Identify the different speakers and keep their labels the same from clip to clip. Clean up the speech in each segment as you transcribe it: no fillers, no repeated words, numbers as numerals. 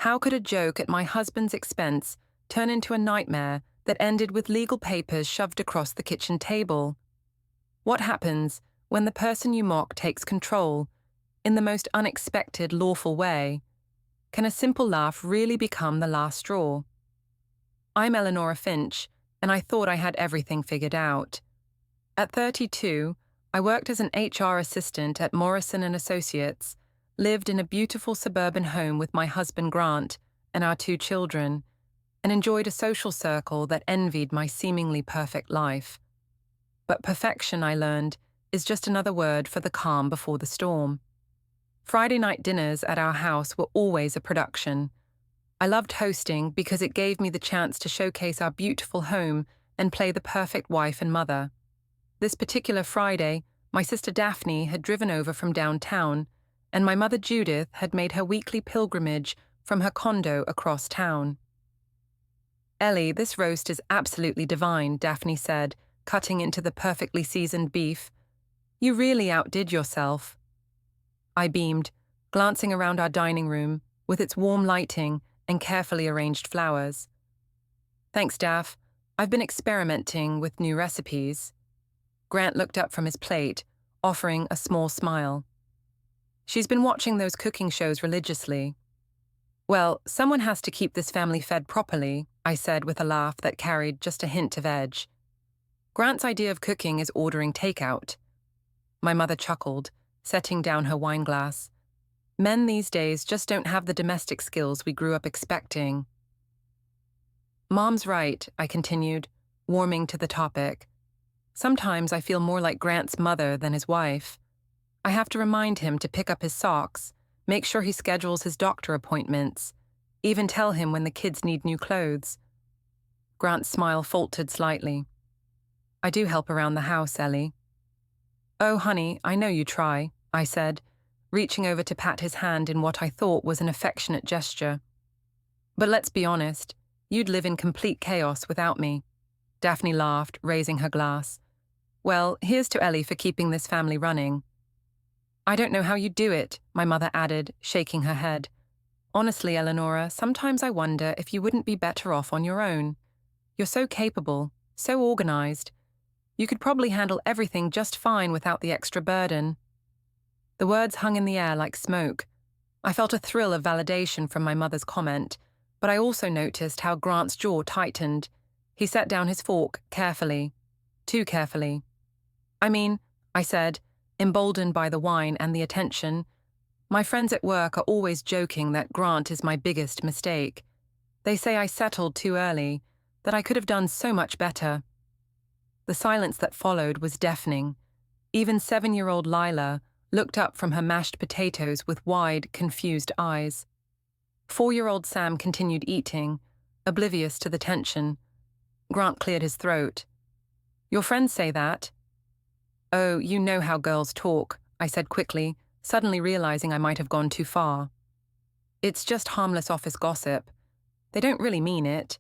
Speaker 1: How could a joke at my husband's expense turn into a nightmare that ended with legal papers shoved across the kitchen table? What happens when the person you mock takes control, in the most unexpected, lawful way? Can a simple laugh really become the last straw? I'm Ellinora Finch, and I thought I had everything figured out. At 32, I worked as an HR assistant at Morrison & Associates, lived in a beautiful suburban home with my husband Grant and our 2 children, and enjoyed a social circle that envied my seemingly perfect life. But perfection, I learned, is just another word for the calm before the storm. Friday night dinners at our house were always a production. I loved hosting because it gave me the chance to showcase our beautiful home and play the perfect wife and mother. This particular Friday, my sister Daphne had driven over from downtown, and my mother Judith had made her weekly pilgrimage from her condo across town. "Ellie, this roast is absolutely divine," Daphne said, cutting into the perfectly seasoned beef. "You really outdid yourself." I beamed, glancing around our dining room, with its warm lighting and carefully arranged flowers. "Thanks, Daph. I've been experimenting with new recipes." Grant looked up from his plate, offering a small smile. "She's been watching those cooking shows religiously." "Well, someone has to keep this family fed properly," I said with a laugh that carried just a hint of edge. "Grant's idea of cooking is ordering takeout." My mother chuckled, setting down her wine glass. "Men these days just don't have the domestic skills we grew up expecting." "Mom's right," I continued, warming to the topic. "Sometimes I feel more like Grant's mother than his wife. I have to remind him to pick up his socks, make sure he schedules his doctor appointments, even tell him when the kids need new clothes." Grant's smile faltered slightly. "I do help around the house, Ellie." "Oh, honey, I know you try," I said, reaching over to pat his hand in what I thought was an affectionate gesture. "But let's be honest, you'd live in complete chaos without me." Daphne laughed, raising her glass. "Well, here's to Ellie for keeping this family running." "I don't know how you do it," my mother added, shaking her head. "Honestly, Ellinora, sometimes I wonder if you wouldn't be better off on your own. You're so capable, so organized. You could probably handle everything just fine without the extra burden." The words hung in the air like smoke. I felt a thrill of validation from my mother's comment, but I also noticed how Grant's jaw tightened. He set down his fork carefully. Too carefully. I said, emboldened by the wine and the attention, "My friends at work are always joking that Grant is my biggest mistake. They say I settled too early, that I could have done so much better." The silence that followed was deafening. Even 7-year-old Lila looked up from her mashed potatoes with wide, confused eyes. 4-year-old Sam continued eating, oblivious to the tension. Grant cleared his throat. "Your friends say that?" "Oh, you know how girls talk," I said quickly, suddenly realizing I might have gone too far. "It's just harmless office gossip. They don't really mean it."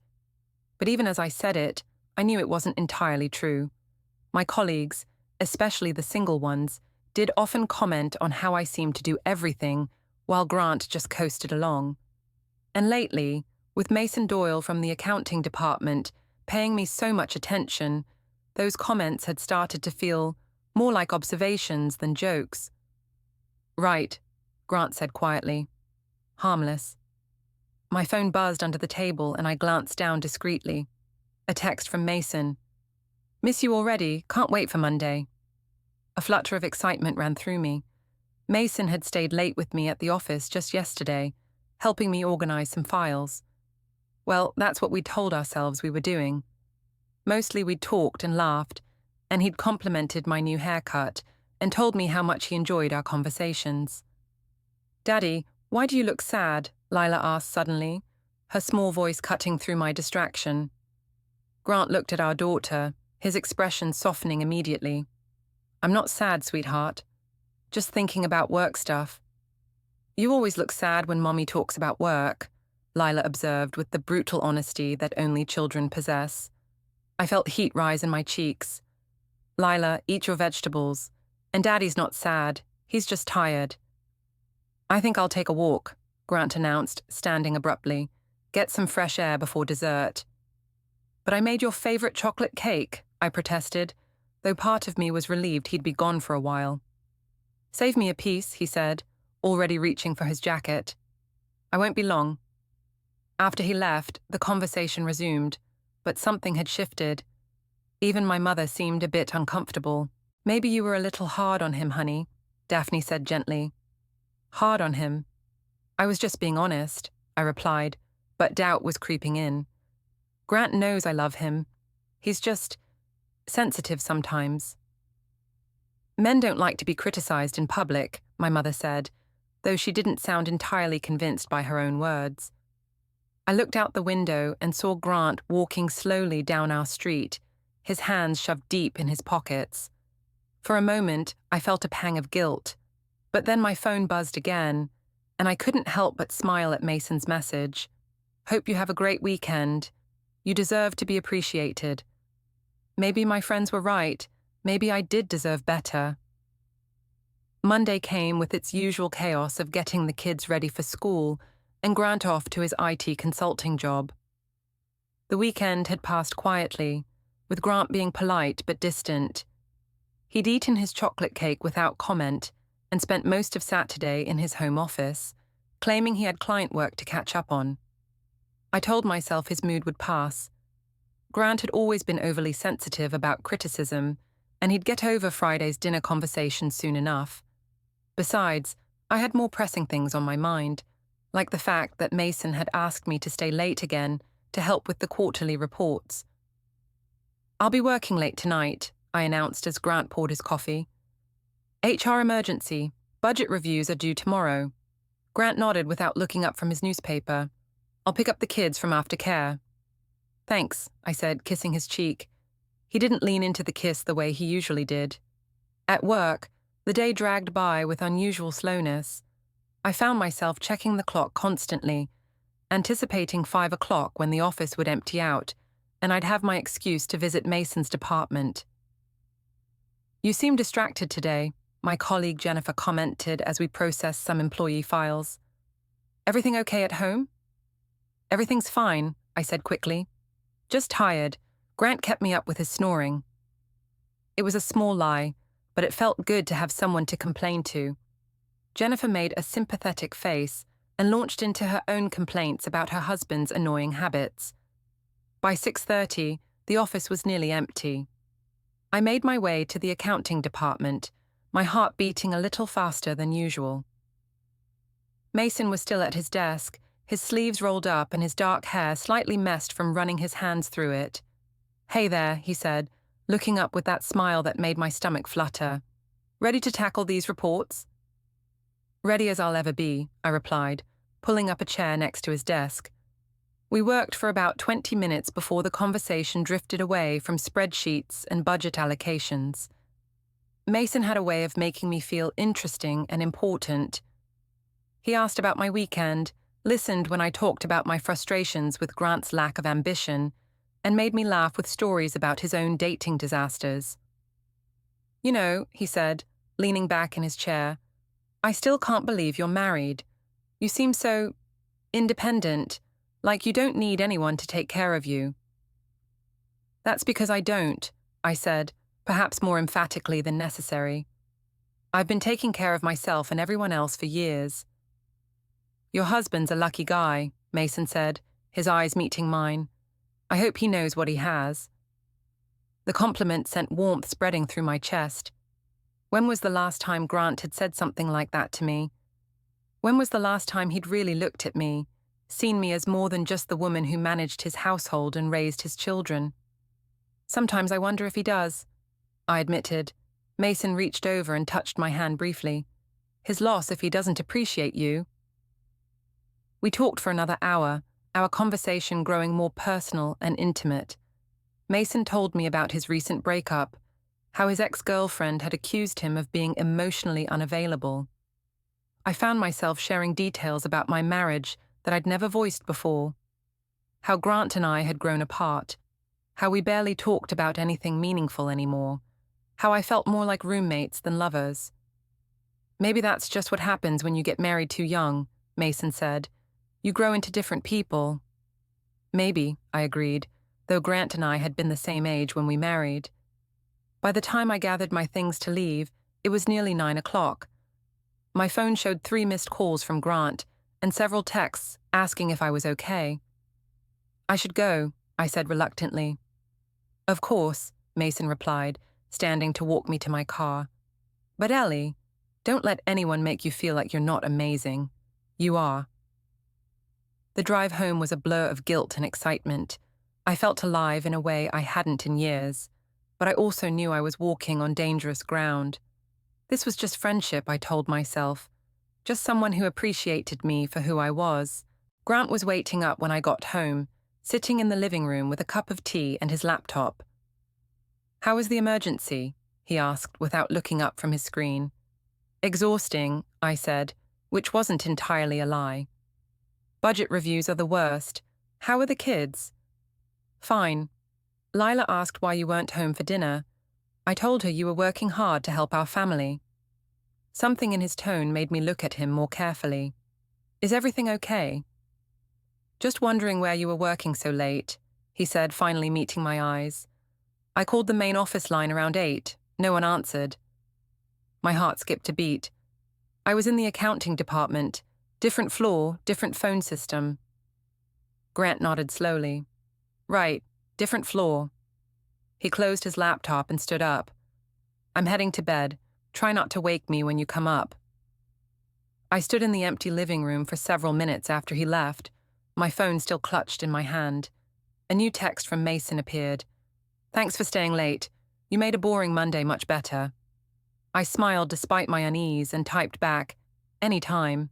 Speaker 1: But even as I said it, I knew it wasn't entirely true. My colleagues, especially the single ones, did often comment on how I seemed to do everything while Grant just coasted along. And lately, with Mason Doyle from the accounting department paying me so much attention, those comments had started to feel more like observations than jokes. "Right," Grant said quietly. "Harmless." My phone buzzed under the table and I glanced down discreetly. A text from Mason. "Miss you already, can't wait for Monday." A flutter of excitement ran through me. Mason had stayed late with me at the office just yesterday, helping me organize some files. Well, that's what we'd told ourselves we were doing. Mostly we'd talked and laughed, and he'd complimented my new haircut and told me how much he enjoyed our conversations. "Daddy, why do you look sad?" Lila asked suddenly, her small voice cutting through my distraction. Grant looked at our daughter, his expression softening immediately. "I'm not sad, sweetheart. Just thinking about work stuff." "You always look sad when Mommy talks about work," Lila observed with the brutal honesty that only children possess. I felt heat rise in my cheeks. "Lila, eat your vegetables. And Daddy's not sad. He's just tired." "I think I'll take a walk," Grant announced, standing abruptly. "Get some fresh air before dessert." "But I made your favorite chocolate cake," I protested, though part of me was relieved he'd be gone for a while. "Save me a piece," he said, already reaching for his jacket. "I won't be long." After he left, the conversation resumed, but something had shifted. Even my mother seemed a bit uncomfortable. "Maybe you were a little hard on him, honey," Daphne said gently. "Hard on him?" "I was just being honest," I replied, but doubt was creeping in. "Grant knows I love him. He's just sensitive sometimes." "Men don't like to be criticized in public," my mother said, though she didn't sound entirely convinced by her own words. I looked out the window and saw Grant walking slowly down our street, his hands shoved deep in his pockets. For a moment, I felt a pang of guilt, but then my phone buzzed again, and I couldn't help but smile at Mason's message. "Hope you have a great weekend. You deserve to be appreciated." Maybe my friends were right. Maybe I did deserve better. Monday came with its usual chaos of getting the kids ready for school and Grant off to his IT consulting job. The weekend had passed quietly, with Grant being polite but distant. He'd eaten his chocolate cake without comment and spent most of Saturday in his home office, claiming he had client work to catch up on. I told myself his mood would pass. Grant had always been overly sensitive about criticism, and he'd get over Friday's dinner conversation soon enough. Besides, I had more pressing things on my mind, like the fact that Mason had asked me to stay late again to help with the quarterly reports. "I'll be working late tonight," I announced as Grant poured his coffee. "HR emergency. Budget reviews are due tomorrow." Grant nodded without looking up from his newspaper. "I'll pick up the kids from aftercare." "Thanks," I said, kissing his cheek. He didn't lean into the kiss the way he usually did. At work, the day dragged by with unusual slowness. I found myself checking the clock constantly, anticipating 5 o'clock when the office would empty out, and I'd have my excuse to visit Mason's department. "You seem distracted today," my colleague Jennifer commented as we processed some employee files. "Everything okay at home?" "Everything's fine," I said quickly. "Just tired. Grant kept me up with his snoring." It was a small lie, but it felt good to have someone to complain to. Jennifer made a sympathetic face and launched into her own complaints about her husband's annoying habits. By 6:30, the office was nearly empty. I made my way to the accounting department, my heart beating a little faster than usual. Mason was still at his desk, his sleeves rolled up and his dark hair slightly messed from running his hands through it. "Hey there," he said, looking up with that smile that made my stomach flutter. "Ready to tackle these reports?" "Ready as I'll ever be," I replied, pulling up a chair next to his desk. We worked for about 20 minutes before the conversation drifted away from spreadsheets and budget allocations. Mason had a way of making me feel interesting and important. He asked about my weekend, listened when I talked about my frustrations with Grant's lack of ambition, and made me laugh with stories about his own dating disasters. "You know," he said, leaning back in his chair, "I still can't believe you're married. You seem so independent, like you don't need anyone to take care of you." "That's because I don't," I said, perhaps more emphatically than necessary. "I've been taking care of myself and everyone else for years." "Your husband's a lucky guy," Mason said, his eyes meeting mine. "I hope he knows what he has." The compliment sent warmth spreading through my chest. When was the last time Grant had said something like that to me? When was the last time he'd really looked at me, seen me as more than just the woman who managed his household and raised his children? "Sometimes I wonder if he does," I admitted. Mason reached over and touched my hand briefly. "His loss if he doesn't appreciate you." We talked for another hour, our conversation growing more personal and intimate. Mason told me about his recent breakup, how his ex-girlfriend had accused him of being emotionally unavailable. I found myself sharing details about my marriage that I'd never voiced before. How Grant and I had grown apart, how we barely talked about anything meaningful anymore, how I felt more like roommates than lovers. Maybe that's just what happens when you get married too young, Mason said. You grow into different people. Maybe, I agreed, though Grant and I had been the same age when we married. By the time I gathered my things to leave, it was nearly 9 o'clock. My phone showed 3 missed calls from Grant and several texts asking if I was okay. I should go, I said reluctantly. Of course, Mason replied, standing to walk me to my car. But Ellie, don't let anyone make you feel like you're not amazing. You are. The drive home was a blur of guilt and excitement. I felt alive in a way I hadn't in years, but I also knew I was walking on dangerous ground. This was just friendship, I told myself. Just someone who appreciated me for who I was. Grant was waiting up when I got home, sitting in the living room with a cup of tea and his laptop. How was the emergency? He asked without looking up from his screen. Exhausting, I said, which wasn't entirely a lie. Budget reviews are the worst. How are the kids? Fine. Lila asked why you weren't home for dinner. I told her you were working hard to help our family. Something in his tone made me look at him more carefully. Is everything okay? Just wondering where you were working so late, he said, finally meeting my eyes. I called the main office line around 8. No one answered. My heart skipped a beat. I was in the accounting department. Different floor, different phone system. Grant nodded slowly. Right, different floor. He closed his laptop and stood up. I'm heading to bed. Try not to wake me when you come up. I stood in the empty living room for several minutes after he left, my phone still clutched in my hand. A new text from Mason appeared. Thanks for staying late. You made a boring Monday much better. I smiled despite my unease and typed back, any time.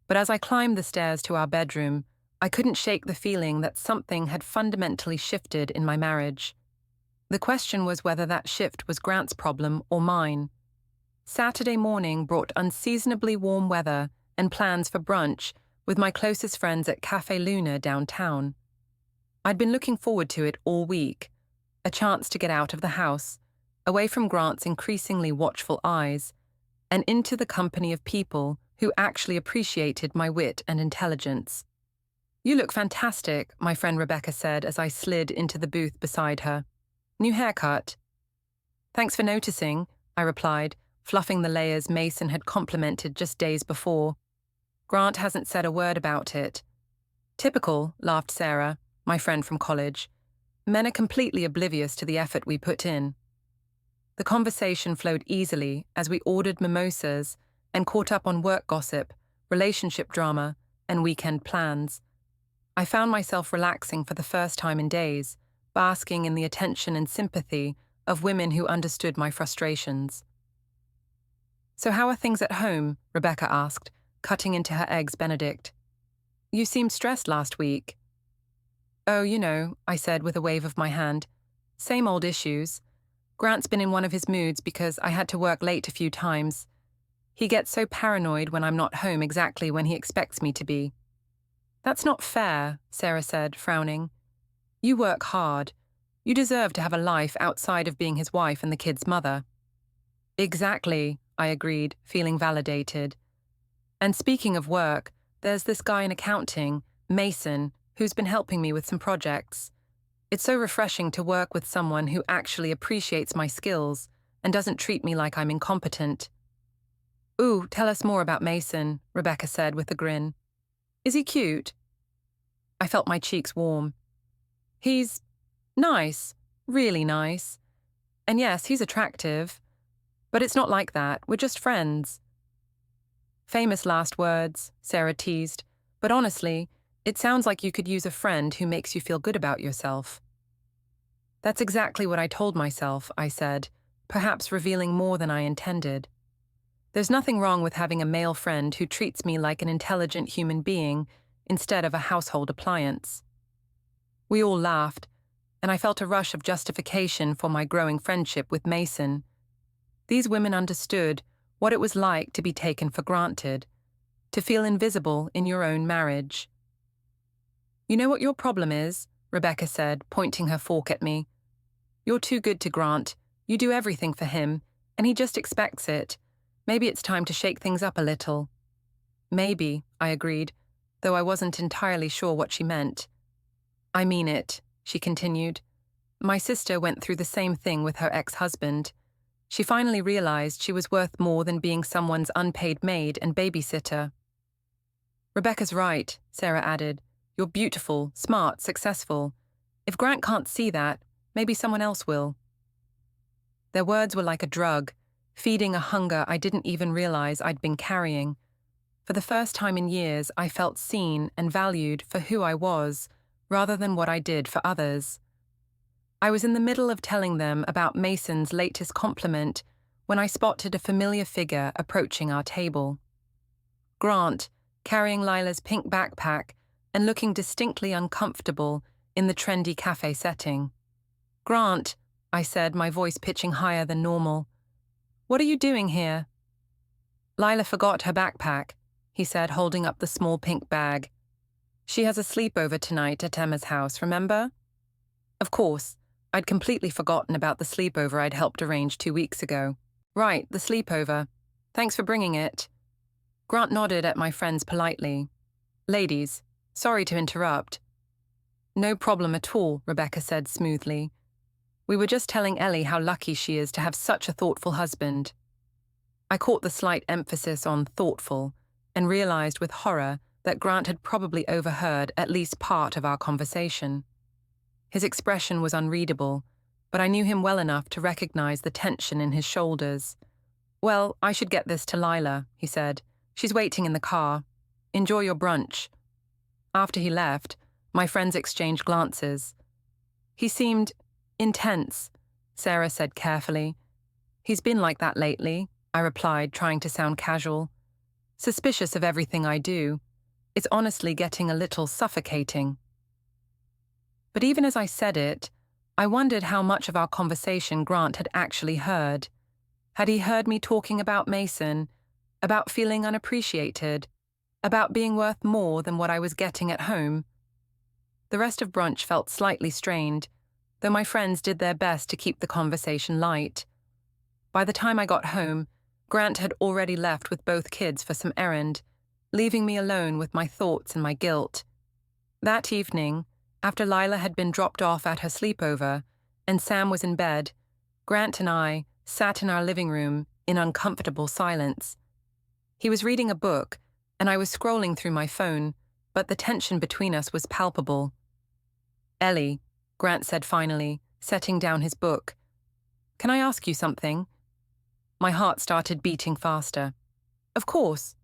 Speaker 1: But as I climbed the stairs to our bedroom, I couldn't shake the feeling that something had fundamentally shifted in my marriage. The question was whether that shift was Grant's problem or mine. Saturday morning brought unseasonably warm weather and plans for brunch with my closest friends at Café Luna downtown. I'd been looking forward to it all week, a chance to get out of the house, away from Grant's increasingly watchful eyes, and into the company of people who actually appreciated my wit and intelligence. You look fantastic, my friend Rebecca said as I slid into the booth beside her. New haircut. Thanks for noticing, I replied, fluffing the layers Mason had complimented just days before. Grant hasn't said a word about it. Typical, laughed Sarah, my friend from college. Men are completely oblivious to the effort we put in. The conversation flowed easily as we ordered mimosas and caught up on work gossip, relationship drama, and weekend plans. I found myself relaxing for the first time in days, basking in the attention and sympathy of women who understood my frustrations. So how are things at home? Rebecca asked, cutting into her eggs Benedict. You seemed stressed last week. Oh, you know, I said with a wave of my hand. Same old issues. Grant's been in one of his moods because I had to work late a few times. He gets so paranoid when I'm not home exactly when he expects me to be. That's not fair, Sarah said, frowning. You work hard. You deserve to have a life outside of being his wife and the kid's mother. Exactly, I agreed, feeling validated. And speaking of work, there's this guy in accounting, Mason, who's been helping me with some projects. It's so refreshing to work with someone who actually appreciates my skills and doesn't treat me like I'm incompetent. Ooh, tell us more about Mason, Rebecca said with a grin. Is he cute? I felt my cheeks warm. He's nice, really nice. And yes, he's attractive. But it's not like that, we're just friends. Famous last words, Sarah teased, but honestly, it sounds like you could use a friend who makes you feel good about yourself. That's exactly what I told myself, I said, perhaps revealing more than I intended. There's nothing wrong with having a male friend who treats me like an intelligent human being instead of a household appliance. We all laughed, and I felt a rush of justification for my growing friendship with Mason. These women understood what it was like to be taken for granted, to feel invisible in your own marriage. You know what your problem is? Rebecca said, pointing her fork at me. You're too good to Grant. You do everything for him, and he just expects it. Maybe it's time to shake things up a little. Maybe, I agreed, though I wasn't entirely sure what she meant. I mean it, she continued. My sister went through the same thing with her ex-husband. She finally realized she was worth more than being someone's unpaid maid and babysitter. Rebecca's right, Sarah added. You're beautiful, smart, successful. If Grant can't see that, maybe someone else will. Their words were like a drug, feeding a hunger I didn't even realize I'd been carrying. For the first time in years, I felt seen and valued for who I was, rather than what I did for others. I was in the middle of telling them about Mason's latest compliment when I spotted a familiar figure approaching our table. Grant, carrying Lila's pink backpack and looking distinctly uncomfortable in the trendy cafe setting. Grant, I said, my voice pitching higher than normal. What are you doing here? Lila forgot her backpack, he said, holding up the small pink bag. She has a sleepover tonight at Emma's house, remember? Of course, I'd completely forgotten about the sleepover I'd helped arrange 2 weeks ago. Right, the sleepover. Thanks for bringing it. Grant nodded at my friends politely. Ladies, sorry to interrupt. No problem at all, Rebecca said smoothly. We were just telling Ellie how lucky she is to have such a thoughtful husband. I caught the slight emphasis on thoughtful and realized with horror that Grant had probably overheard at least part of our conversation. His expression was unreadable, but I knew him well enough to recognize the tension in his shoulders. Well, I should get this to Lila, he said. She's waiting in the car. Enjoy your brunch. After he left, my friends exchanged glances. He seemed intense, Sarah said carefully. He's been like that lately, I replied, trying to sound casual. Suspicious of everything I do. It's honestly getting a little suffocating. But even as I said it, I wondered how much of our conversation Grant had actually heard. Had he heard me talking about Mason, about feeling unappreciated, about being worth more than what I was getting at home? The rest of brunch felt slightly strained, though my friends did their best to keep the conversation light. By the time I got home, Grant had already left with both kids for some errand, leaving me alone with my thoughts and my guilt. That evening, after Lila had been dropped off at her sleepover and Sam was in bed, Grant and I sat in our living room in uncomfortable silence. He was reading a book, and I was scrolling through my phone, but the tension between us was palpable. Ellie, Grant said finally, setting down his book. Can I ask you something? My heart started beating faster. Of course.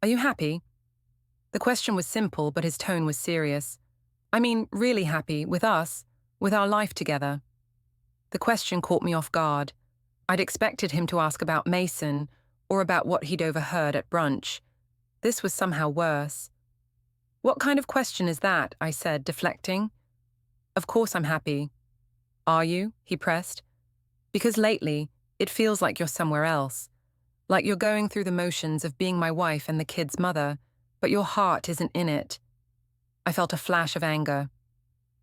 Speaker 1: Are you happy? The question was simple, but his tone was serious. I mean, really happy, with us, with our life together. The question caught me off guard. I'd expected him to ask about Mason, or about what he'd overheard at brunch. This was somehow worse. What kind of question is that? I said, deflecting. Of course I'm happy. Are you? He pressed. Because lately, it feels like you're somewhere else. Like you're going through the motions of being my wife and the kid's mother, but your heart isn't in it. I felt a flash of anger.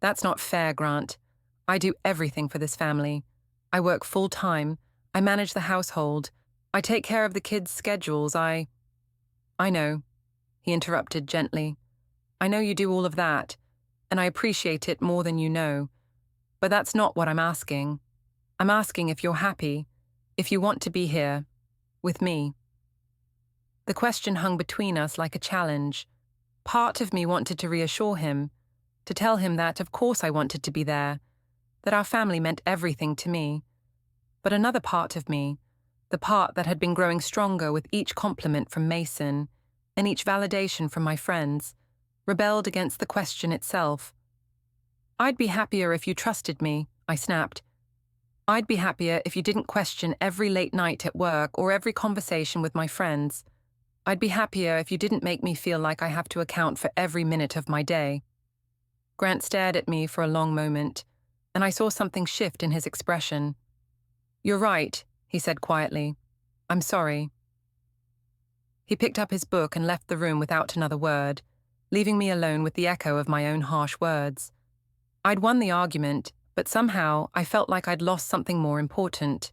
Speaker 1: That's not fair, Grant. I do everything for this family. I work full-time. I manage the household. I take care of the kids' schedules. I know, he interrupted gently. I know you do all of that, and I appreciate it more than you know. But that's not what I'm asking. I'm asking if you're happy, if you want to be here, with me. The question hung between us like a challenge. Part of me wanted to reassure him, to tell him that of course I wanted to be there, that our family meant everything to me. But another part of me, the part that had been growing stronger with each compliment from Mason and each validation from my friends, rebelled against the question itself. I'd be happier if you trusted me, I snapped. I'd be happier if you didn't question every late night at work or every conversation with my friends. I'd be happier if you didn't make me feel like I have to account for every minute of my day. Grant stared at me for a long moment, and I saw something shift in his expression. You're right, he said quietly. I'm sorry. He picked up his book and left the room without another word, leaving me alone with the echo of my own harsh words. I'd won the argument, but somehow I felt like I'd lost something more important.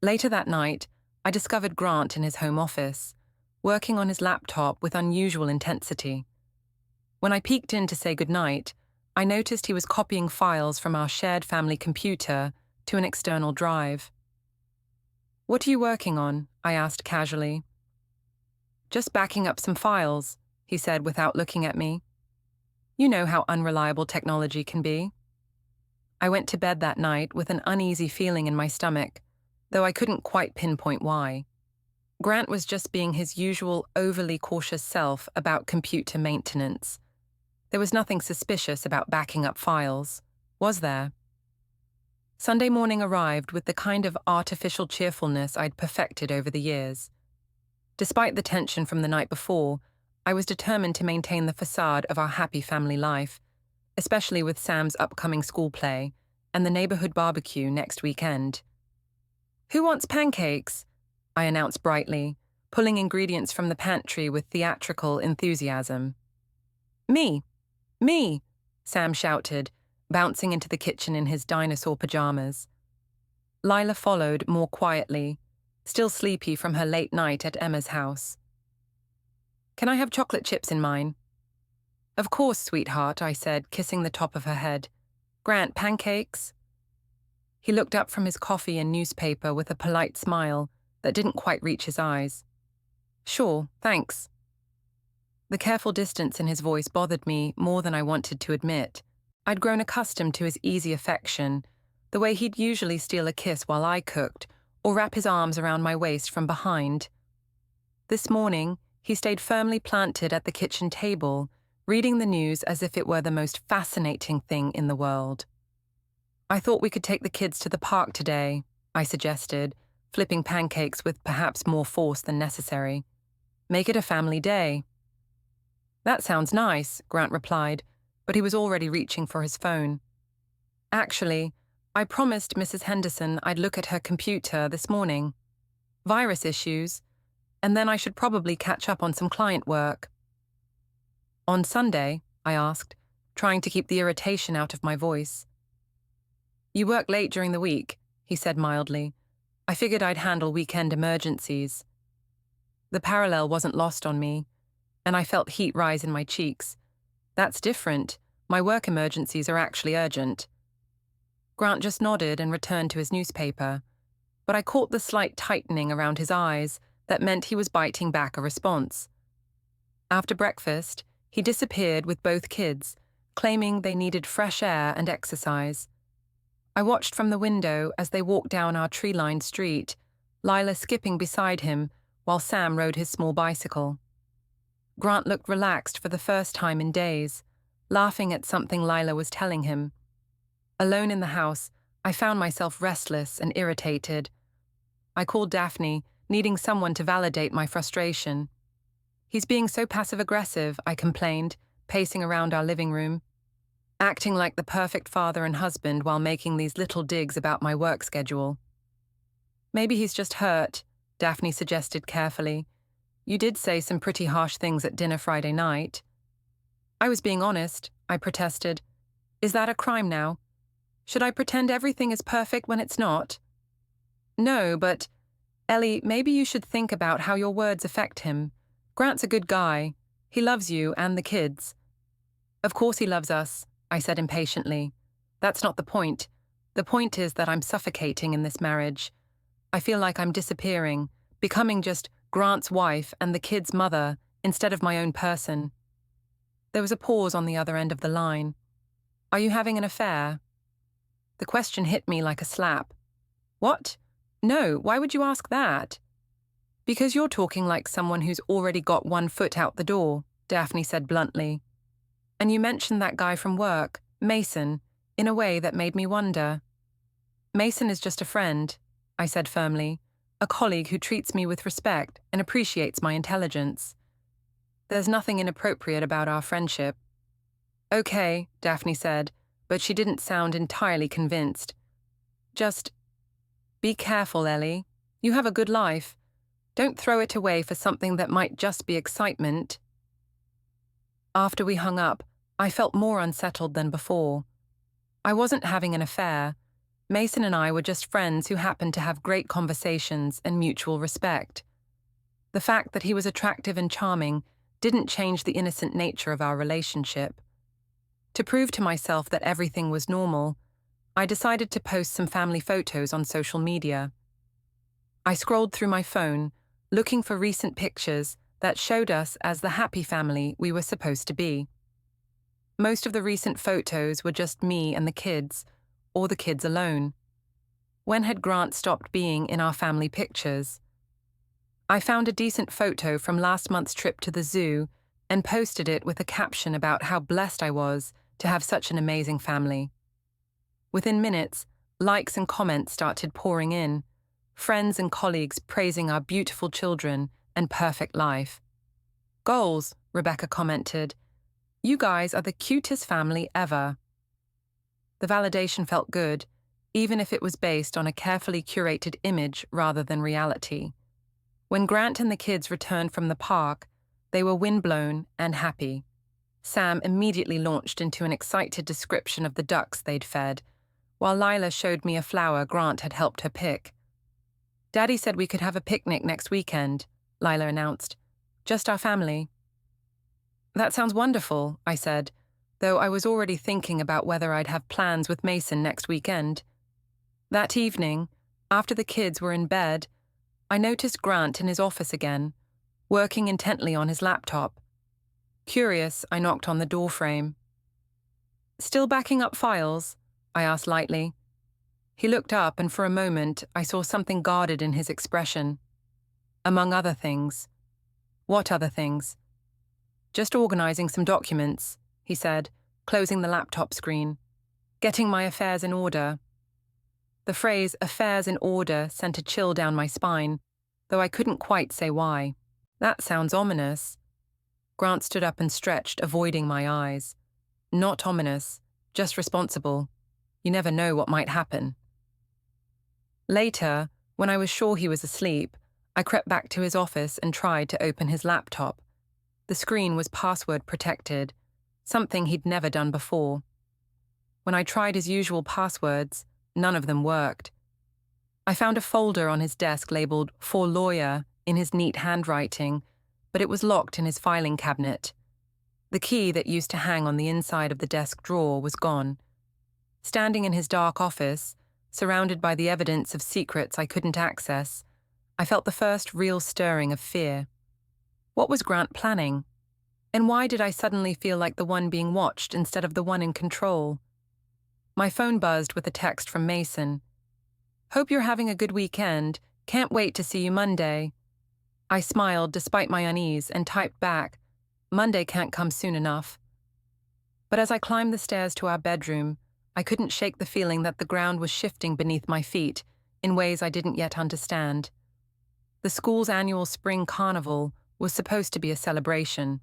Speaker 1: Later that night, I discovered Grant in his home office, working on his laptop with unusual intensity. When I peeked in to say goodnight, I noticed he was copying files from our shared family computer to an external drive. "What are you working on?" I asked casually. "Just backing up some files," he said without looking at me. You know how unreliable technology can be. I went to bed that night with an uneasy feeling in my stomach, though I couldn't quite pinpoint why. Grant was just being his usual overly cautious self about computer maintenance. There was nothing suspicious about backing up files, was there? Sunday morning arrived with the kind of artificial cheerfulness I'd perfected over the years. Despite the tension from the night before, I was determined to maintain the facade of our happy family life, especially with Sam's upcoming school play and the neighborhood barbecue next weekend. "Who wants pancakes?" I announced brightly, pulling ingredients from the pantry with theatrical enthusiasm. "Me! Me!" Sam shouted, bouncing into the kitchen in his dinosaur pajamas. Lila followed more quietly, still sleepy from her late night at Emma's house. "Can I have chocolate chips in mine?" "Of course, sweetheart," I said, kissing the top of her head. "Grant, pancakes?" He looked up from his coffee and newspaper with a polite smile that didn't quite reach his eyes. "Sure, thanks." The careful distance in his voice bothered me more than I wanted to admit. I'd grown accustomed to his easy affection, the way he'd usually steal a kiss while I cooked, or wrap his arms around my waist from behind. This morning, he stayed firmly planted at the kitchen table, reading the news as if it were the most fascinating thing in the world. "I thought we could take the kids to the park today," I suggested, flipping pancakes with perhaps more force than necessary. "Make it a family day." "That sounds nice," Grant replied, but he was already reaching for his phone. "Actually, I promised Mrs. Henderson I'd look at her computer this morning. Virus issues, and then I should probably catch up on some client work." "On Sunday?" I asked, trying to keep the irritation out of my voice. "You work late during the week," he said mildly. "I figured I'd handle weekend emergencies." The parallel wasn't lost on me, and I felt heat rise in my cheeks. "That's different. My work emergencies are actually urgent." Grant just nodded and returned to his newspaper, but I caught the slight tightening around his eyes that meant he was biting back a response. After breakfast, he disappeared with both kids, claiming they needed fresh air and exercise. I watched from the window as they walked down our tree-lined street, Lila skipping beside him while Sam rode his small bicycle. Grant looked relaxed for the first time in days, laughing at something Lila was telling him. Alone in the house, I found myself restless and irritated. I called Daphne, needing someone to validate my frustration. "He's being so passive-aggressive," I complained, pacing around our living room. "Acting like the perfect father and husband while making these little digs about my work schedule." "Maybe he's just hurt," Daphne suggested carefully. "You did say some pretty harsh things at dinner Friday night." "I was being honest," I protested. "Is that a crime now? Should I pretend everything is perfect when it's not?" "No, but, Ellie, maybe you should think about how your words affect him. Grant's a good guy. He loves you and the kids." "Of course he loves us," I said impatiently. "That's not the point. The point is that I'm suffocating in this marriage. I feel like I'm disappearing, becoming just Grant's wife and the kids' mother instead of my own person." There was a pause on the other end of the line. "Are you having an affair?" The question hit me like a slap. "What? No, why would you ask that?" "Because you're talking like someone who's already got one foot out the door," Daphne said bluntly. "And you mentioned that guy from work, Mason, in a way that made me wonder." "Mason is just a friend," I said firmly, "a colleague who treats me with respect and appreciates my intelligence. There's nothing inappropriate about our friendship." "Okay," Daphne said, but she didn't sound entirely convinced. "Just be careful, Ellie. You have a good life. Don't throw it away for something that might just be excitement." After we hung up, I felt more unsettled than before. I wasn't having an affair. Mason and I were just friends who happened to have great conversations and mutual respect. The fact that he was attractive and charming didn't change the innocent nature of our relationship. To prove to myself that everything was normal, I decided to post some family photos on social media. I scrolled through my phone, looking for recent pictures that showed us as the happy family we were supposed to be. Most of the recent photos were just me and the kids, or the kids alone. When had Grant stopped being in our family pictures? I found a decent photo from last month's trip to the zoo and posted it with a caption about how blessed I was to have such an amazing family. Within minutes, likes and comments started pouring in, friends and colleagues praising our beautiful children and perfect life. "Goals," Rebecca commented. "You guys are the cutest family ever." The validation felt good, even if it was based on a carefully curated image rather than reality. When Grant and the kids returned from the park, they were windblown and happy. Sam immediately launched into an excited description of the ducks they'd fed, while Lila showed me a flower Grant had helped her pick. "Daddy said we could have a picnic next weekend," Lila announced. "Just our family." "That sounds wonderful," I said, though I was already thinking about whether I'd have plans with Mason next weekend. That evening, after the kids were in bed, I noticed Grant in his office again, working intently on his laptop. Curious, I knocked on the doorframe. "Still backing up files?" I asked lightly. He looked up, and for a moment I saw something guarded in his expression. "Among other things." "What other things?" "Just organizing some documents," he said, closing the laptop screen. "Getting my affairs in order." The phrase "affairs in order" sent a chill down my spine, though I couldn't quite say why. "That sounds ominous." Grant stood up and stretched, avoiding my eyes. "Not ominous, just responsible. You never know what might happen." Later, when I was sure he was asleep, I crept back to his office and tried to open his laptop. The screen was password protected, something he'd never done before. When I tried his usual passwords, none of them worked. I found a folder on his desk labeled "For Lawyer" in his neat handwriting, but it was locked in his filing cabinet. The key that used to hang on the inside of the desk drawer was gone. Standing in his dark office, surrounded by the evidence of secrets I couldn't access, I felt the first real stirring of fear. What was Grant planning? And why did I suddenly feel like the one being watched instead of the one in control? My phone buzzed with a text from Mason. "Hope you're having a good weekend. Can't wait to see you Monday." I smiled despite my unease and typed back, "Monday can't come soon enough." But as I climbed the stairs to our bedroom, I couldn't shake the feeling that the ground was shifting beneath my feet in ways I didn't yet understand. The school's annual spring carnival was supposed to be a celebration,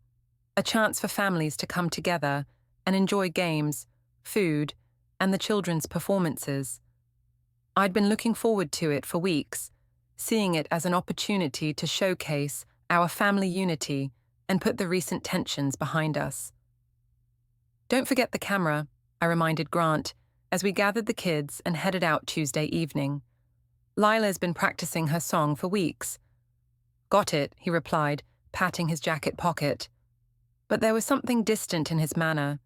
Speaker 1: a chance for families to come together and enjoy games, food, and the children's performances. I'd been looking forward to it for weeks, seeing it as an opportunity to showcase our family unity and put the recent tensions behind us. "Don't forget the camera," I reminded Grant as we gathered the kids and headed out Tuesday evening. "Lila's been practicing her song for weeks." "Got it," he replied, patting his jacket pocket. But there was something distant in his manner,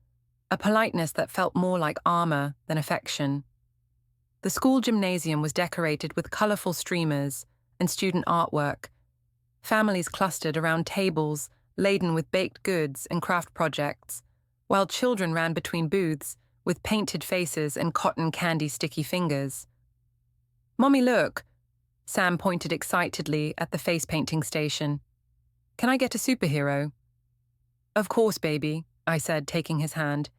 Speaker 1: a politeness that felt more like armor than affection. The school gymnasium was decorated with colorful streamers and student artwork. Families clustered around tables laden with baked goods and craft projects, while children ran between booths with painted faces and cotton candy sticky fingers. "Mommy, look!" Sam pointed excitedly at the face painting station. "Can I get a superhero?" "Of course, baby," I said, taking his hand.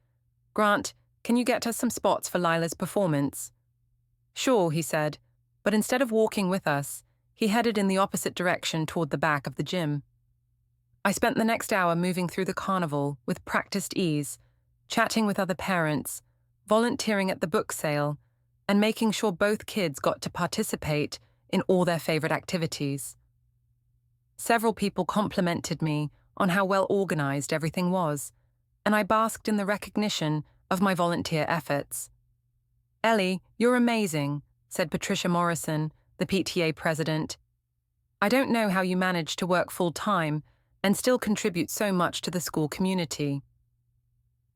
Speaker 1: "Grant, can you get us some spots for Lila's performance?" "Sure," he said, but instead of walking with us, he headed in the opposite direction toward the back of the gym. I spent the next hour moving through the carnival with practiced ease, chatting with other parents, volunteering at the book sale, and making sure both kids got to participate in all their favorite activities. Several people complimented me on how well organized everything was, and I basked in the recognition of my volunteer efforts. "Ellie, you're amazing," said Patricia Morrison, the PTA president. I don't know how you manage to work full-time and still contribute so much to the school community.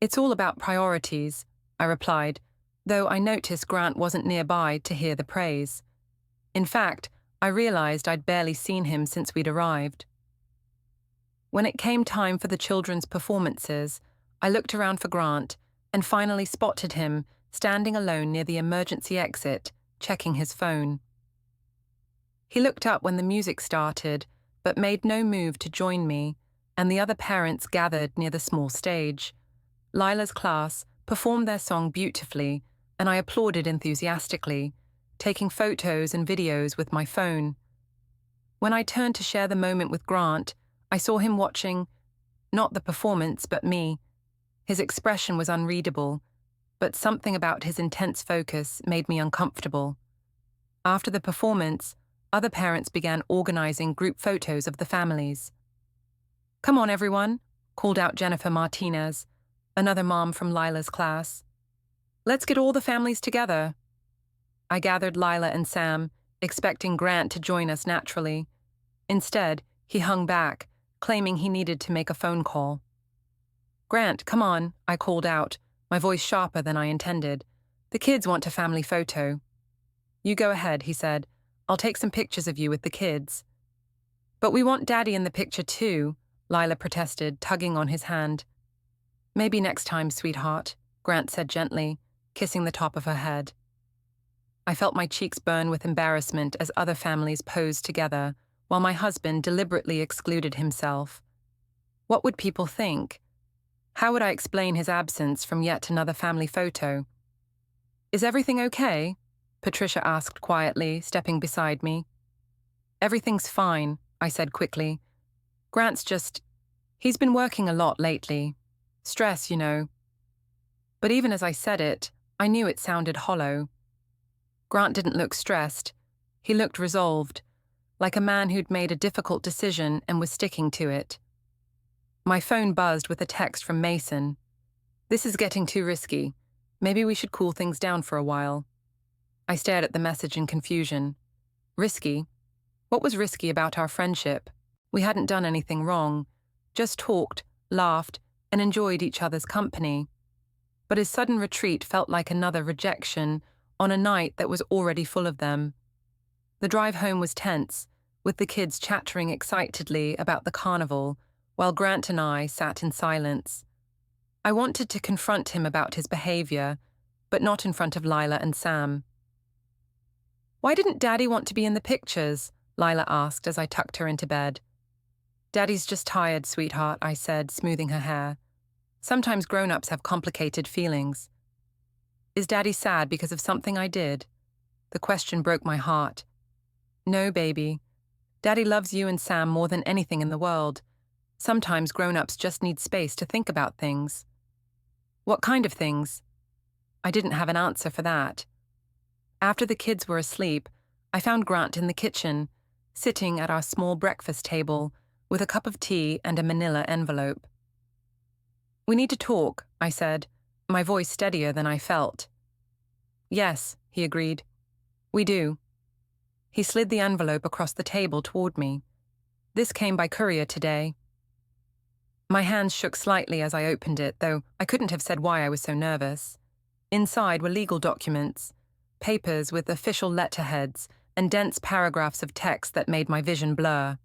Speaker 1: It's all about priorities, I replied, though I noticed Grant wasn't nearby to hear the praise. In fact, I realized I'd barely seen him since we'd arrived. When it came time for the children's performances, I looked around for Grant and finally spotted him standing alone near the emergency exit, checking his phone. He looked up when the music started, but made no move to join me, and the other parents gathered near the small stage. Lila's class performed their song beautifully, and I applauded enthusiastically, taking photos and videos with my phone. When I turned to share the moment with Grant, I saw him watching, not the performance, but me. His expression was unreadable, but something about his intense focus made me uncomfortable. After the performance, other parents began organizing group photos of the families. "Come on, everyone," called out Jennifer Martinez, another mom from Lila's class. "Let's get all the families together." I gathered Lila and Sam, expecting Grant to join us naturally. Instead, he hung back, claiming he needed to make a phone call. "Grant, come on," I called out, my voice sharper than I intended. "The kids want a family photo." "You go ahead," he said. "I'll take some pictures of you with the kids." "But we want Daddy in the picture too," Lila protested, tugging on his hand. "Maybe next time, sweetheart," Grant said gently, kissing the top of her head. I felt my cheeks burn with embarrassment as other families posed together, while my husband deliberately excluded himself. What would people think? How would I explain his absence from yet another family photo? "Is everything okay?" Patricia asked quietly, stepping beside me. "Everything's fine," I said quickly. He's been working a lot lately. Stress, you know." But even as I said it, I knew it sounded hollow. Grant didn't look stressed. He looked resolved, like a man who'd made a difficult decision and was sticking to it. My phone buzzed with a text from Mason. "This is getting too risky. Maybe we should cool things down for a while." I stared at the message in confusion. Risky? What was risky about our friendship? We hadn't done anything wrong, just talked, laughed, and enjoyed each other's company. But his sudden retreat felt like another rejection on a night that was already full of them. The drive home was tense, with the kids chattering excitedly about the carnival, while Grant and I sat in silence. I wanted to confront him about his behavior, but not in front of Lila and Sam. "Why didn't Daddy want to be in the pictures?" Lila asked as I tucked her into bed. "Daddy's just tired, sweetheart," I said, smoothing her hair. "Sometimes grown-ups have complicated feelings." "Is Daddy sad because of something I did?" The question broke my heart. "No, baby. Daddy loves you and Sam more than anything in the world. Sometimes grown-ups just need space to think about things." "What kind of things?" I didn't have an answer for that. After the kids were asleep, I found Grant in the kitchen, sitting at our small breakfast table with a cup of tea and a manila envelope. "We need to talk," I said, my voice steadier than I felt. "Yes," he agreed. "We do." He slid the envelope across the table toward me. "This came by courier today." My hands shook slightly as I opened it, though I couldn't have said why I was so nervous. Inside were legal documents, papers with official letterheads and dense paragraphs of text that made my vision blur.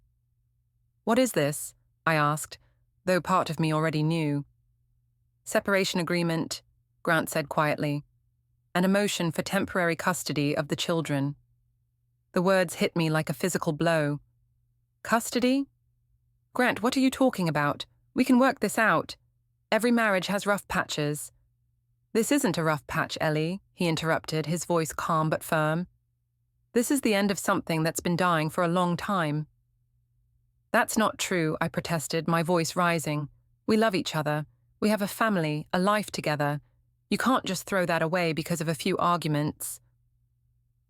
Speaker 1: "What is this?" I asked, though part of me already knew. "Separation agreement," Grant said quietly, "and a motion for temporary custody of the children." The words hit me like a physical blow. "Custody? Grant, what are you talking about? We can work this out. Every marriage has rough patches." "This isn't a rough patch, Ellie," he interrupted, his voice calm but firm. "This is the end of something that's been dying for a long time." "That's not true," I protested, my voice rising. "We love each other. We have a family, a life together. You can't just throw that away because of a few arguments."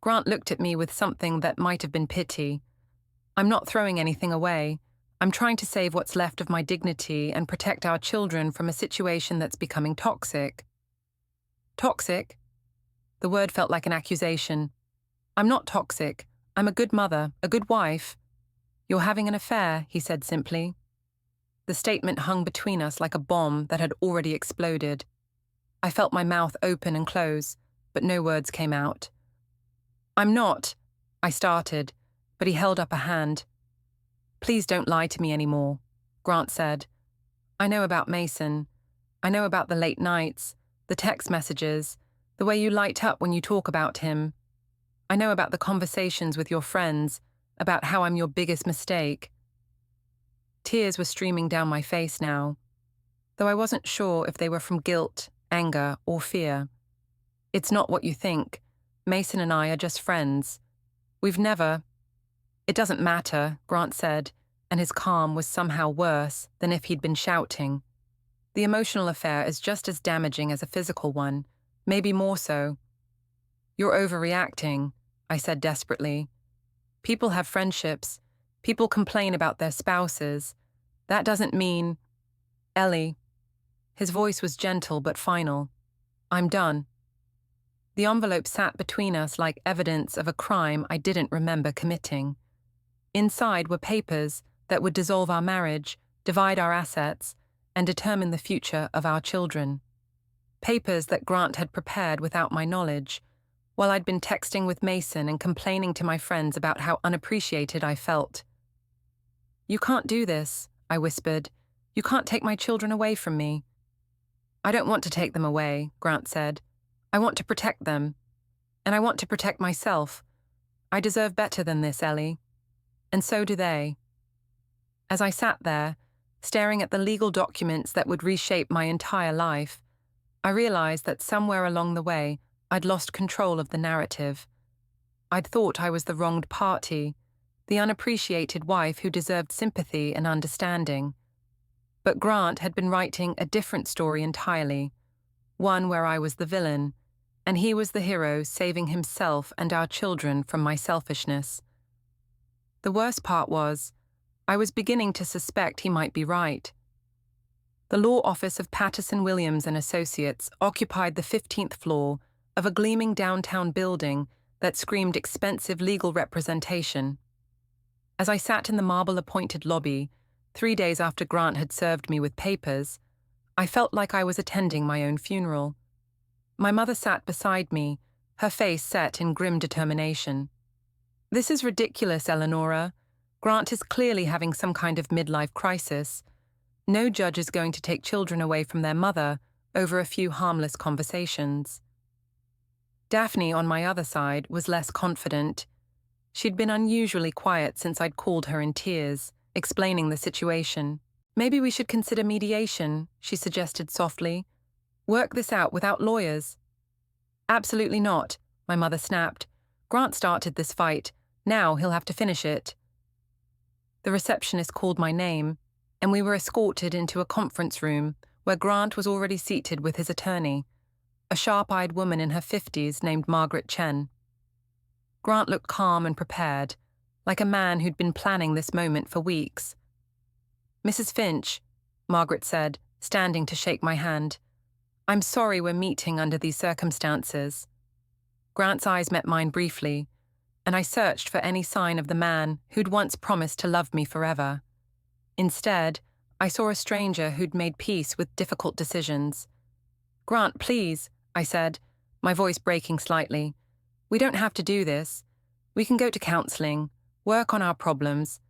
Speaker 1: Grant looked at me with something that might have been pity. "I'm not throwing anything away. I'm trying to save what's left of my dignity and protect our children from a situation that's becoming toxic." "Toxic?" The word felt like an accusation. "I'm not toxic. I'm a good mother, a good wife." "You're having an affair," he said simply. The statement hung between us like a bomb that had already exploded. I felt my mouth open and close, but no words came out. "I'm not," I started, but he held up a hand. "Please don't lie to me anymore," Grant said. "I know about Mason. I know about the late nights, the text messages, the way you light up when you talk about him. I know about the conversations with your friends, about how I'm your biggest mistake." Tears were streaming down my face now, though I wasn't sure if they were from guilt, anger, or fear. "It's not what you think. Mason and I are just friends. We've never—" "It doesn't matter," Grant said, and his calm was somehow worse than if he'd been shouting. "The emotional affair is just as damaging as a physical one, maybe more so." "You're overreacting," I said desperately. "People have friendships. People complain about their spouses. That doesn't mean—" "Ellie." His voice was gentle but final. "I'm done." The envelope sat between us like evidence of a crime I didn't remember committing. Inside were papers that would dissolve our marriage, divide our assets, and determine the future of our children. Papers that Grant had prepared without my knowledge, while I'd been texting with Mason and complaining to my friends about how unappreciated I felt. "You can't do this," I whispered. "You can't take my children away from me." "I don't want to take them away," Grant said. "I want to protect them. And I want to protect myself. I deserve better than this, Ellie. And so do they." As I sat there, staring at the legal documents that would reshape my entire life, I realized that somewhere along the way, I'd lost control of the narrative. I'd thought I was the wronged party, the unappreciated wife who deserved sympathy and understanding. But Grant had been writing a different story entirely, one where I was the villain, and he was the hero saving himself and our children from my selfishness. The worst part was, I was beginning to suspect he might be right. The law office of Patterson Williams and Associates occupied the 15th floor of a gleaming downtown building that screamed expensive legal representation. As I sat in the marble-appointed lobby, 3 days after Grant had served me with papers, I felt like I was attending my own funeral. My mother sat beside me, her face set in grim determination. "This is ridiculous, Ellinora. Grant is clearly having some kind of midlife crisis. No judge is going to take children away from their mother over a few harmless conversations." Daphne, on my other side, was less confident. She'd been unusually quiet since I'd called her in tears, explaining the situation. "Maybe we should consider mediation," she suggested softly. "Work this out without lawyers." "Absolutely not," my mother snapped. "Grant started this fight. Now he'll have to finish it." The receptionist called my name, and we were escorted into a conference room where Grant was already seated with his attorney, a sharp-eyed woman in her 50s named Margaret Chen. Grant looked calm and prepared, like a man who'd been planning this moment for weeks. "Mrs. Finch," Margaret said, standing to shake my hand. "I'm sorry we're meeting under these circumstances." Grant's eyes met mine briefly, and I searched for any sign of the man who'd once promised to love me forever. Instead, I saw a stranger who'd made peace with difficult decisions. "Grant, please," I said, my voice breaking slightly. "We don't have to do this. We can go to counseling, work on our problems."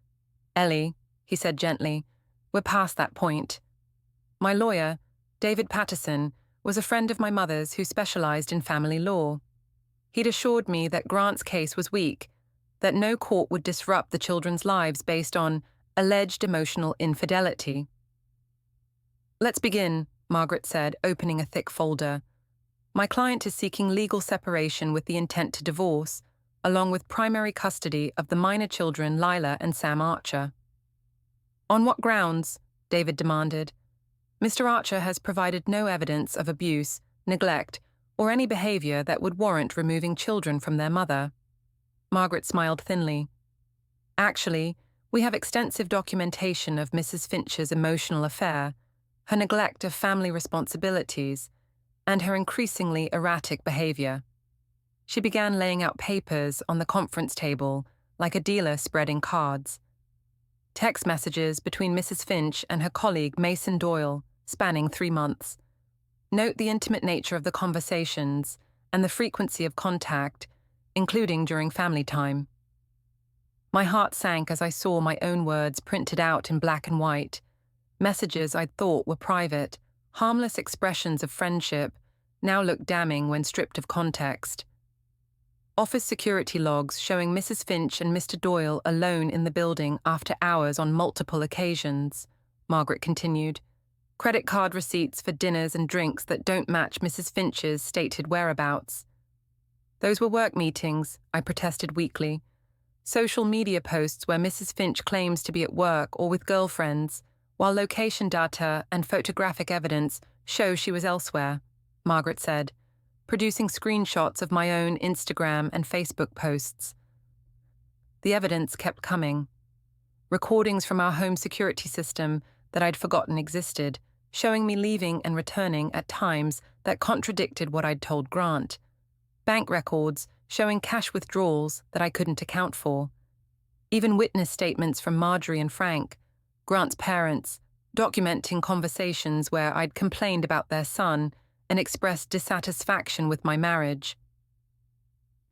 Speaker 1: "Ellie," he said gently, "we're past that point." My lawyer, David Patterson, was a friend of my mother's who specialized in family law. He'd assured me that Grant's case was weak, that no court would disrupt the children's lives based on alleged emotional infidelity. "Let's begin," Margaret said, opening a thick folder. "My client is seeking legal separation with the intent to divorce, along with primary custody of the minor children Lila and Sam Archer." "On what grounds?" David demanded. "Mr. Archer has provided no evidence of abuse, neglect, or any behavior that would warrant removing children from their mother." Margaret smiled thinly. "Actually, we have extensive documentation of Mrs. Finch's emotional affair, her neglect of family responsibilities, and her increasingly erratic behavior." She began laying out papers on the conference table, like a dealer spreading cards. Text messages between Mrs. Finch and her colleague Mason Doyle, spanning 3 months. Note the intimate nature of the conversations and the frequency of contact, including during family time. My heart sank as I saw my own words printed out in black and white, messages I'd thought were private, harmless expressions of friendship, now looked damning when stripped of context. Office security logs showing Mrs. Finch and Mr. Doyle alone in the building after hours on multiple occasions, Margaret continued. Credit card receipts for dinners and drinks that don't match Mrs. Finch's stated whereabouts. Those were work meetings, I protested weakly. Social media posts where Mrs. Finch claims to be at work or with girlfriends, while location data and photographic evidence show she was elsewhere, Margaret said, producing screenshots of my own Instagram and Facebook posts. The evidence kept coming. Recordings from our home security system that I'd forgotten existed, showing me leaving and returning at times that contradicted what I'd told Grant. Bank records showing cash withdrawals that I couldn't account for. Even witness statements from Marjorie and Frank, Grant's parents, documenting conversations where I'd complained about their son and expressed dissatisfaction with my marriage.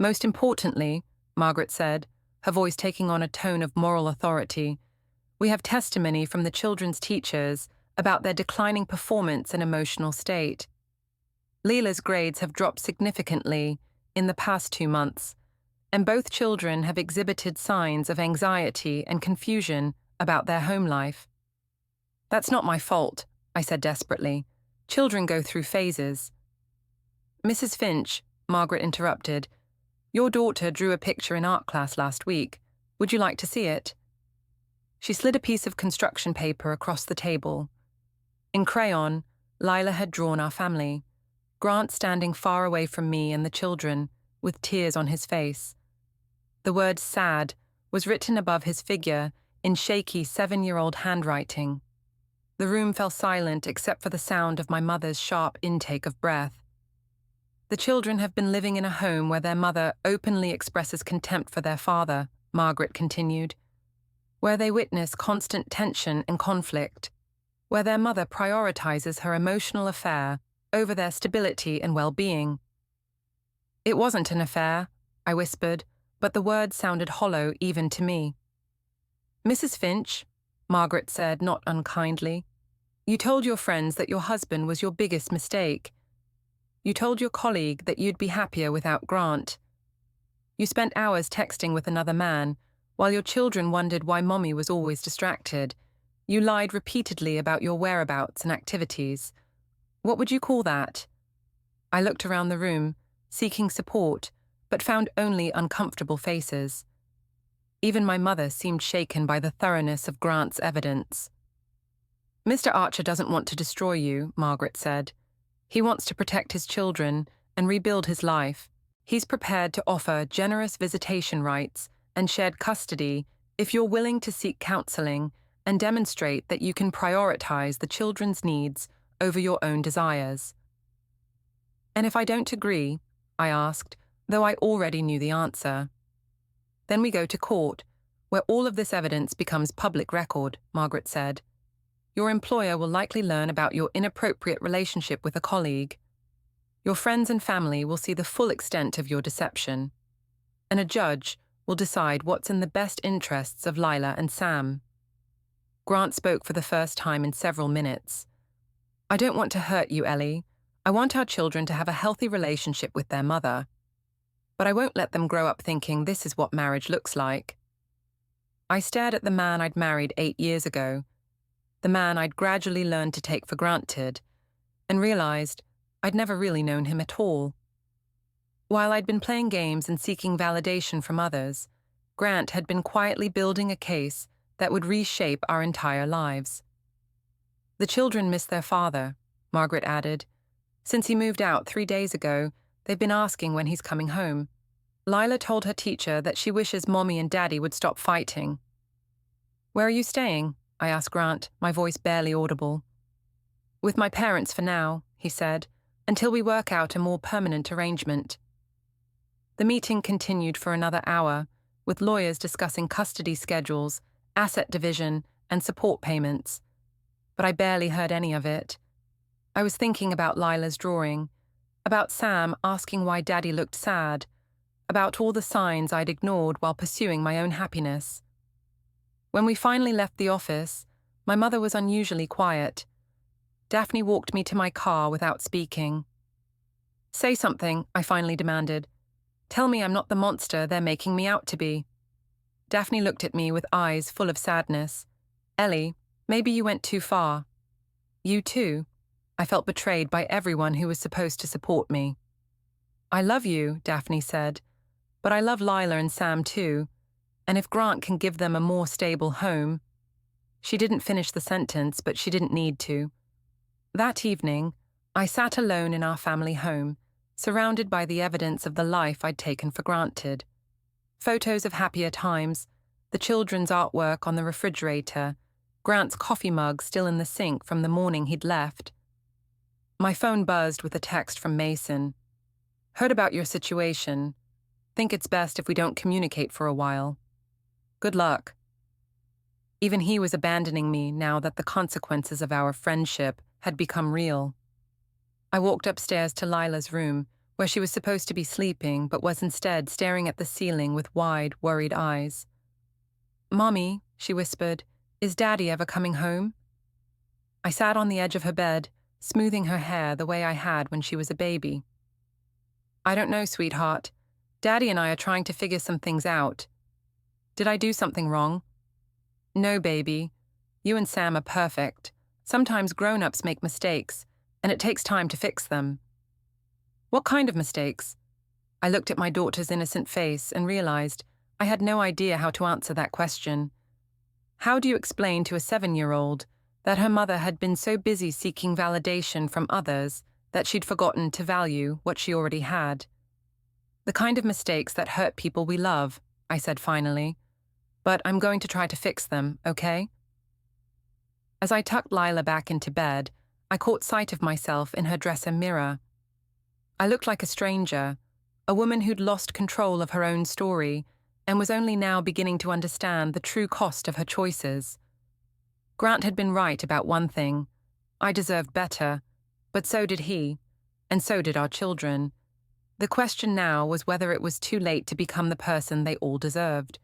Speaker 1: Most importantly, Margaret said, her voice taking on a tone of moral authority, we have testimony from the children's teachers about their declining performance and emotional state. Leela's grades have dropped significantly in the past 2 months, and both children have exhibited signs of anxiety and confusion about their home life. That's not my fault, I said desperately. Children go through phases. Mrs. Finch, Margaret interrupted, your daughter drew a picture in art class last week. Would you like to see it? She slid a piece of construction paper across the table. In crayon, Lila had drawn our family, Grant standing far away from me and the children, with tears on his face. The word sad was written above his figure in shaky 7-year-old handwriting. The room fell silent except for the sound of my mother's sharp intake of breath. The children have been living in a home where their mother openly expresses contempt for their father, Margaret continued, where they witness constant tension and conflict, where their mother prioritizes her emotional affair over their stability and well-being. It wasn't an affair, I whispered, but the words sounded hollow even to me. Mrs. Finch, Margaret said not unkindly, you told your friends that your husband was your biggest mistake. You told your colleague that you'd be happier without Grant. You spent hours texting with another man, while your children wondered why Mommy was always distracted. You lied repeatedly about your whereabouts and activities. What would you call that? I looked around the room, seeking support, but found only uncomfortable faces. Even my mother seemed shaken by the thoroughness of Grant's evidence. Mr. Archer doesn't want to destroy you, Margaret said. He wants to protect his children and rebuild his life. He's prepared to offer generous visitation rights and shared custody if you're willing to seek counseling and demonstrate that you can prioritize the children's needs over your own desires. And if I don't agree, I asked, though I already knew the answer. Then we go to court, where all of this evidence becomes public record, Margaret said. Your employer will likely learn about your inappropriate relationship with a colleague. Your friends and family will see the full extent of your deception. And a judge will decide what's in the best interests of Lila and Sam. Grant spoke for the first time in several minutes. I don't want to hurt you, Ellie. I want our children to have a healthy relationship with their mother. But I won't let them grow up thinking this is what marriage looks like. I stared at the man I'd married 8 years ago, the man I'd gradually learned to take for granted, and realized I'd never really known him at all. While I'd been playing games and seeking validation from others, Grant had been quietly building a case that would reshape our entire lives. The children miss their father, Margaret added. Since he moved out 3 days ago, they've been asking when he's coming home. Lila told her teacher that she wishes Mommy and Daddy would stop fighting. Where are you staying? I asked Grant, my voice barely audible. With my parents for now, he said, until we work out a more permanent arrangement. The meeting continued for another hour, with lawyers discussing custody schedules asset division, and support payments. But I barely heard any of it. I was thinking about Lila's drawing, about Sam asking why Daddy looked sad, about all the signs I'd ignored while pursuing my own happiness. When we finally left the office, my mother was unusually quiet. Daphne walked me to my car without speaking. "Say something," I finally demanded. "Tell me I'm not the monster they're making me out to be." Daphne looked at me with eyes full of sadness. "Ellie, maybe you went too far." "You too?" I felt betrayed by everyone who was supposed to support me. "I love you," Daphne said, "but I love Lila and Sam too, and if Grant can give them a more stable home—" She didn't finish the sentence, but she didn't need to. That evening, I sat alone in our family home, surrounded by the evidence of the life I'd taken for granted. Photos of happier times, the children's artwork on the refrigerator, Grant's coffee mug still in the sink from the morning he'd left. My phone buzzed with a text from Mason. "Heard about your situation. Think it's best if we don't communicate for a while. Good luck." Even he was abandoning me now that the consequences of our friendship had become real. I walked upstairs to Lila's room, where she was supposed to be sleeping but was instead staring at the ceiling with wide, worried eyes. "Mommy," she whispered, "is Daddy ever coming home?" I sat on the edge of her bed, smoothing her hair the way I had when she was a baby. "I don't know, sweetheart. Daddy and I are trying to figure some things out. Did I do something wrong?" "No, baby. You and Sam are perfect. Sometimes grown-ups make mistakes, and it takes time to fix them." "What kind of mistakes?" I looked at my daughter's innocent face and realized I had no idea how to answer that question. How do you explain to a 7-year-old that her mother had been so busy seeking validation from others that she'd forgotten to value what she already had? "The kind of mistakes that hurt people we love," I said finally. "But I'm going to try to fix them, okay?" As I tucked Lila back into bed, I caught sight of myself in her dresser mirror. I looked like a stranger, a woman who'd lost control of her own story and was only now beginning to understand the true cost of her choices. Grant had been right about one thing. I deserved better, but so did he, and so did our children. The question now was whether it was too late to become the person they all deserved.